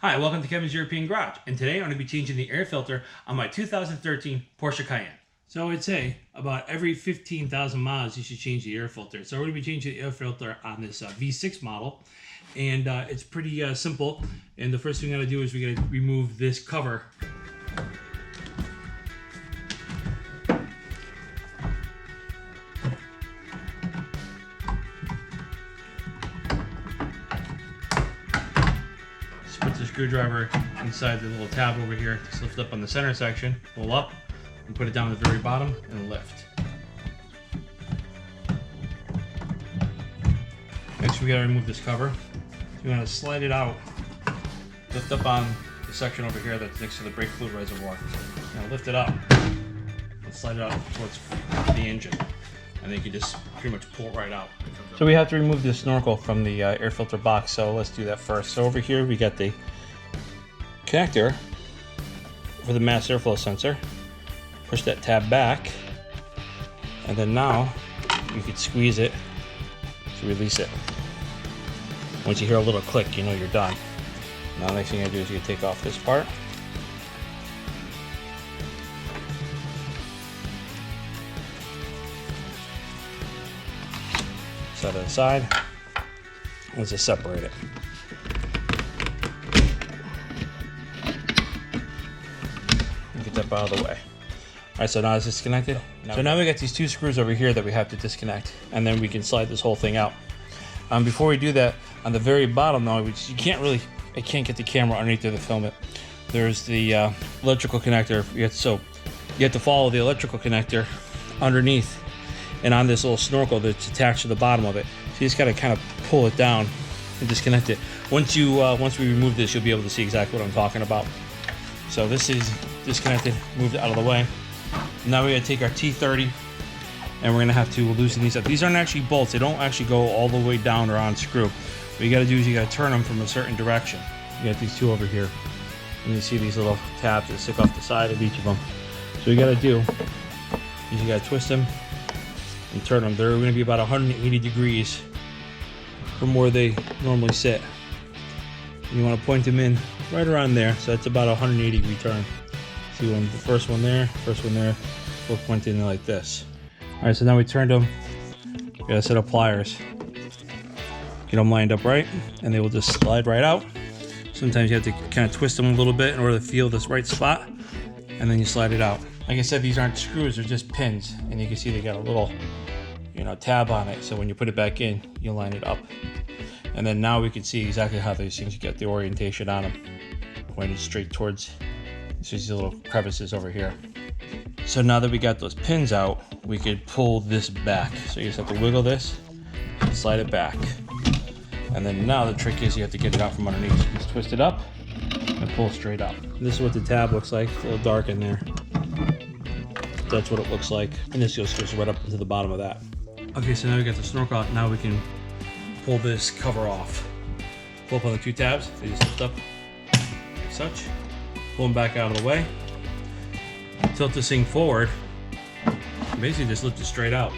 Hi, welcome to Kevin's European Garage, and today I'm going to be changing the air filter on my 2013 Porsche Cayenne. So I'd say about every 15,000 miles you should change the air filter. So we're going to be changing the air filter on this V6 model, and it's pretty simple. And the first thing we got to do is we got to remove this cover. Put the screwdriver inside the little tab over here. Just lift up on the center section, pull up, and put it down at the very bottom and lift. Next, we gotta remove this cover. So you want to slide it out, lift up on the section over here that's next to the brake fluid reservoir. Now lift it up and slide it out towards the engine, and then you can just pretty much pull it right out. So we have to remove this snorkel from the air filter box, so let's do that first. So over here we got the connector for the mass airflow sensor. Push that tab back, and then now you can squeeze it to release it. Once you hear a little click, you know you're done. Now the next thing I do is you take off this part. Set it aside. Let's just separate it. Get that out of the way. Alright, so now it's disconnected. So now we got these two screws over here that we have to disconnect, and then we can slide this whole thing out. Before we do that, on the very bottom though, which you can't really, I can't get the camera underneath there to film it. There's the electrical connector. So you have to follow the electrical connector underneath and on this little snorkel that's attached to the bottom of it. So you just gotta kind of pull it down and disconnect it. Once we remove this, you'll be able to see exactly what I'm talking about. So this is disconnected, moved out of the way. Now we gotta take our T30 and we're gonna have to loosen these up. These aren't actually bolts, they don't actually go all the way down or on screw. What you gotta do is you gotta turn them from a certain direction. You got these two over here, and you see these little tabs that stick off the side of each of them. So what you gotta do is you gotta twist them and turn them. They're going to be about 180 degrees from where they normally sit. You want to point them in right around there, so that's about a 180 degree turn. See one, the first one there, both point in like this. All right, so now we turned them. We got a set of pliers. Get them lined up right, and they will just slide right out. Sometimes you have to kind of twist them a little bit in order to feel this right spot, and then you slide it out. Like I said, these aren't screws, they're just pins, and you can see they got a little, tab on it. So when you put it back in, you line it up, and then now we can see exactly how these things get the orientation on them, pointed straight towards these little crevices over here. So now that we got those pins out, we could pull this back. So you just have to wiggle this, and slide it back, and then now the trick is you have to get it out from underneath. Just twist it up and pull straight up. And this is what the tab looks like. It's a little dark in there. That's what it looks like, and this just goes right up into the bottom of that. Okay, so now we got the snorkel out. Now we can pull this cover off. Pull up on the two tabs. They just lift up like such. Pull them back out of the way. Tilt this thing forward. Basically, just lift it straight out.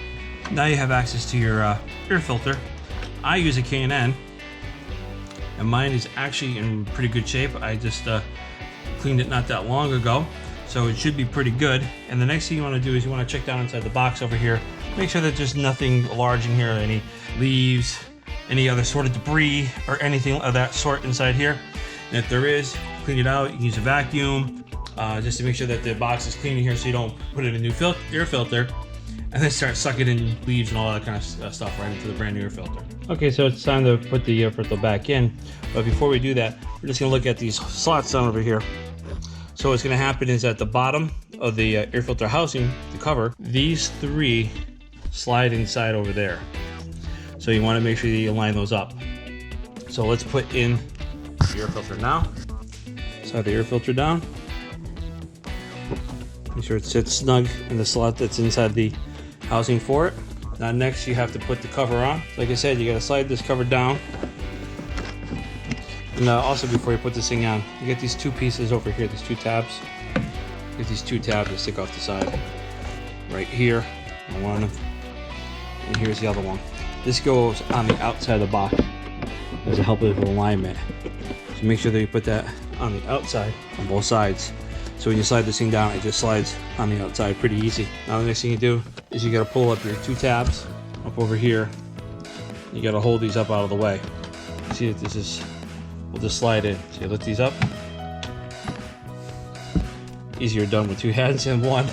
Now you have access to your air filter. I use a Cayenne, and mine is actually in pretty good shape. I just cleaned it not that long ago. So it should be pretty good. And the next thing you want to do is you want to check down inside the box over here. Make sure that there's nothing large in here, any leaves, any other sort of debris, or anything of that sort inside here. And if there is, clean it out. You can use a vacuum just to make sure that the box is clean in here so you don't put in a new air filter and then start sucking in leaves and all that kind of stuff right into the brand new air filter. Okay, so it's time to put the air filter back in. But before we do that, we're just going to look at these slots down over here. So what's going to happen is at the bottom of the air filter housing, the cover, these three slide inside over there. So you want to make sure that you line those up. So let's put in the air filter now. Slide the air filter down. Make sure it sits snug in the slot that's inside the housing for it. Now next you have to put the cover on. Like I said, you got to slide this cover down. And also before you put this thing on, you get these two pieces over here, these two tabs. Get these two tabs that stick off the side. Right here, one, and here's the other one. This goes on the outside of the box. There's a help with alignment. So make sure that you put that on the outside on both sides. So when you slide this thing down, it just slides on the outside pretty easy. Now the next thing you do is you gotta pull up your 2 tabs up over here. You gotta hold these up out of the way. See that this is, we'll just slide in. So you lift these up. Easier done with 2 hands than 1.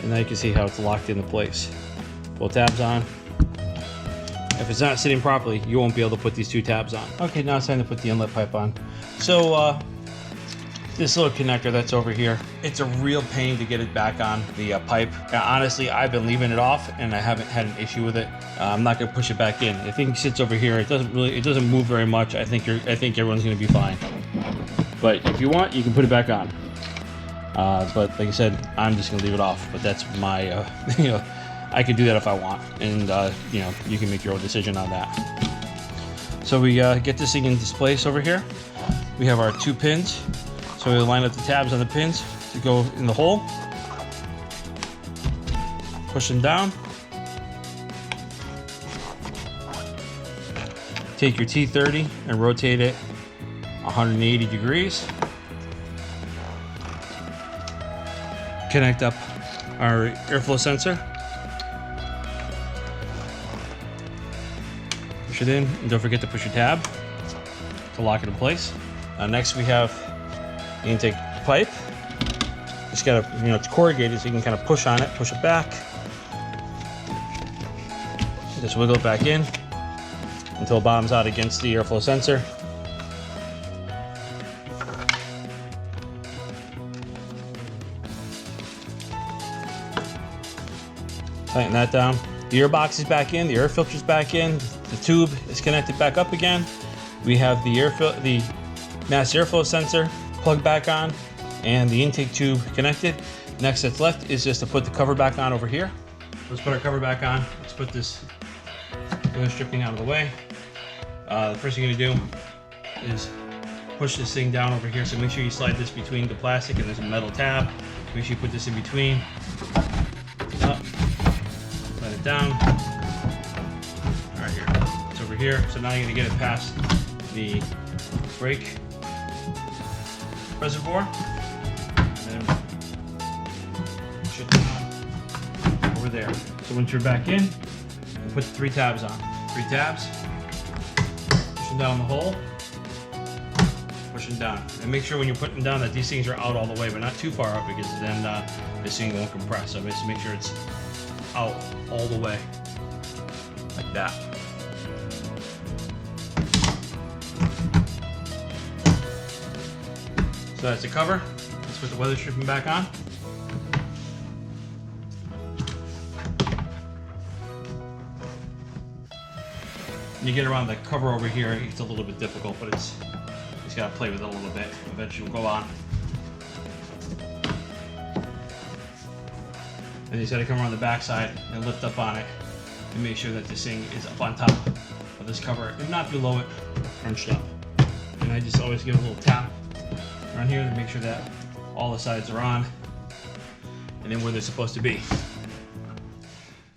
And now you can see how it's locked into place. Pull tabs on. If it's not sitting properly, you won't be able to put these 2 tabs on. Okay, now it's time to put the inlet pipe on. So this little connector that's over here, it's a real pain to get it back on the pipe. Honestly, I've been leaving it off and I haven't had an issue with it. I'm not gonna push it back in. The thing sits over here. It doesn't move very much. I think everyone's gonna be fine. But if you want, you can put it back on. But like I said, I'm just gonna leave it off. But that's my, you know, I can do that if I want, and you know, you can make your own decision on that. So we get this thing in this place over here. We have our 2 pins. So we line up the tabs on the pins to go in the hole. Push them down. Take your T30 and rotate it 180 degrees. Connect up our airflow sensor. Push it in, and don't forget to push your tab to lock it in place. Next we have the intake pipe. Just gotta, you know, it's corrugated, so you can kind of push on it, push it back. Just wiggle it back in until it bottoms out against the airflow sensor. Tighten that down. The air box is back in, the air filter is back in, the tube is connected back up again. We have the mass airflow sensor plugged back on and the intake tube connected. Next that's left is just to put the cover back on over here. Let's put our cover back on. Let's put this stripping out of the way. The first thing you're gonna do is push this thing down over here. So make sure you slide this between the plastic and there's a metal tab. Make sure you put this in between. Up. Slide it down. Right here. It's over here. So now you're gonna get it past the brake reservoir. And then push it down over there. So once you're back in, we'll put the 3 tabs on. 3 tabs. Push them down the hole. Push them down. And make sure when you're putting them down that these things are out all the way, but not too far out, because then this thing won't compress. So just make sure it's out all the way, like that. So that's the cover. Let's put the weather stripping back on. When you get around the cover over here, it's a little bit difficult, but it's just gotta play with it a little bit. Eventually we'll go on. And you just gotta come around the back side and lift up on it and make sure that this thing is up on top of this cover and not below it, crunched up. And I just always give a little tap around here to make sure that all the sides are on and then where they're supposed to be.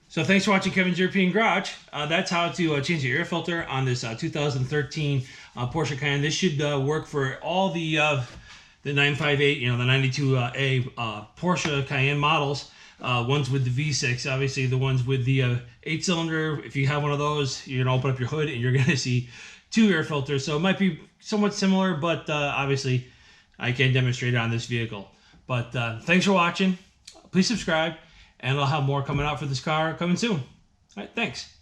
So thanks for watching Kevin's European Garage. That's how to change the air filter on this 2013 Porsche Cayenne. This should work for all the 958, you know, the 92A Porsche Cayenne models. Ones with the V6, obviously the ones with the 8-cylinder. If you have one of those, you're gonna open up your hood and you're gonna see 2 air filters. So it might be somewhat similar, but obviously I can't demonstrate it on this vehicle. But thanks for watching. Please subscribe, and I'll have more coming out for this car coming soon. All right, thanks.